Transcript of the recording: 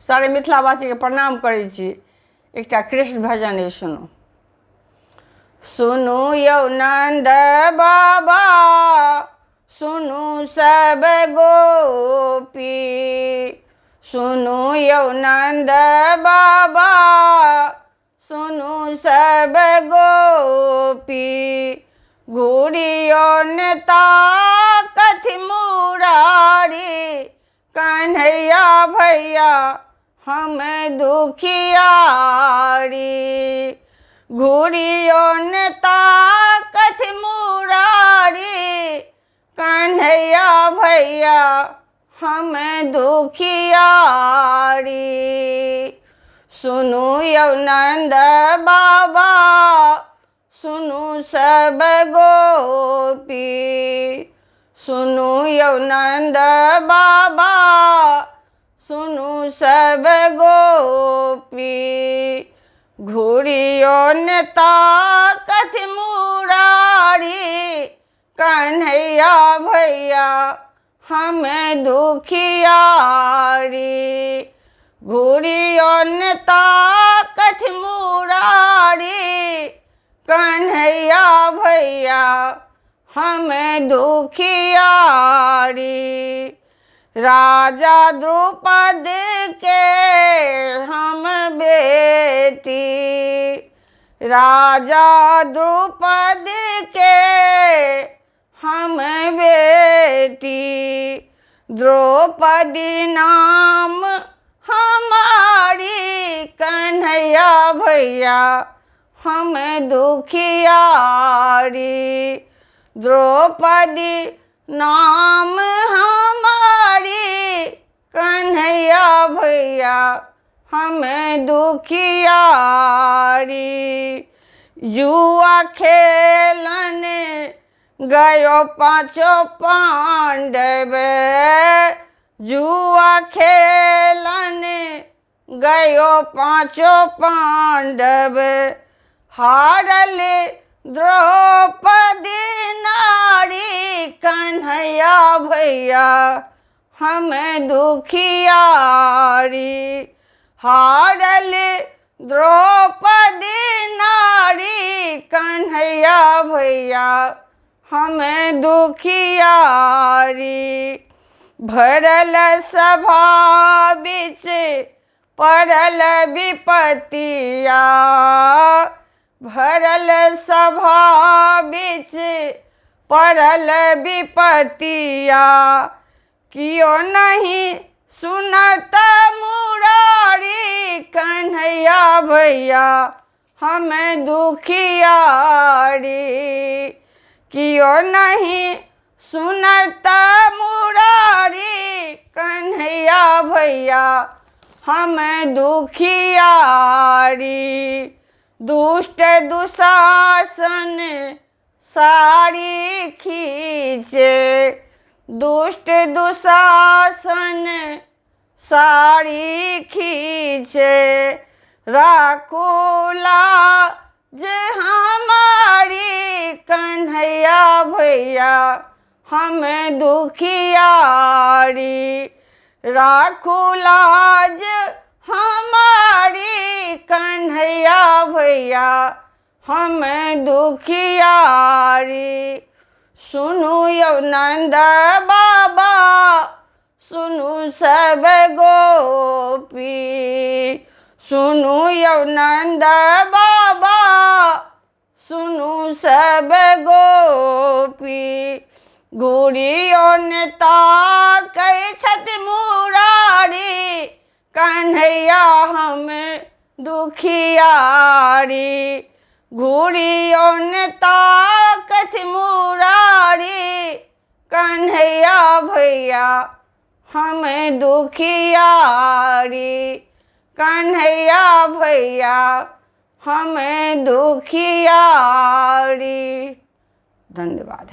सारे मिथिलावासी के प्रणाम करै छी। एकटा कृष्ण भजन अइ, सुनू। सुनू यौ नंद बाबा, सुनू सब गोपी, सुनू यौ नंद बाबा, सुनू सब गोपी। घूरियो ने ताकथ मुरारी, कन्हैया भैया हम दुखियारी। घूरियो ने ताकथ मुरारी, कन्हैया भैया हम दुखियारी। सुनू यौ नंद बाबा, सुनू सब गोपी, सुनू यौ नंद बाबा, सुनू सब गोपी। घूरियो ने ताकथ मुरारी, कन्हैया भैया हम दुखियारी। घूरियो ने ताकथ मुरारी, कन्हैया भैया हम दुखियारी। राजा द्रुपद के हम बेटी, राजा द्रुपद के हम बेटी। द्रौपदी नाम हमारी, कन्हैया भैया हम दुखियारी। द्रौपदी नाम हमारी, कन्हैया भैया हम दुखियारी। जुआ खेलन गयो पांचों पांडव, जुआ खेलन गयो पांचों पांडव। हारल द्रौपदी नारी, कन्हैया भैया हम दुखियारी। हारल द्रौपदी नारी, कन्हैया भैया हम दुखियारी। भरल सभा बिच पड़ल विपतिया, भरल सभा बिच पड़ल विपतिया। कियो नहीं सुनत मुरारी, कन्हैया भैया हम दुखियारी। कियो नहीं सुनत मुरारी, कन्हैया भैया हम दुखियारी। दुष्ट दुशासन साड़ी खींचे, दुष्ट दुशासन साड़ी खींचे। राखो लाज हमारी, कन्हैया भैया हम दुखियारी। राखो लाज हमारी, कन्हैया भैया हम दुखियारी। सुनू यौ नंद बाबा, सुनू सब गोपी, सुनू यौ नंद बाबा, सुनू सब गोपी। घूरियो ने ताकै छथ मुरारी, कन्हैया हम दुखियारी। घूरियो ने ताकथ मुरारी, कन्हैया भैया हम दुखियारी। कन्हैया भैया हम दुखियारी। धन्यवाद।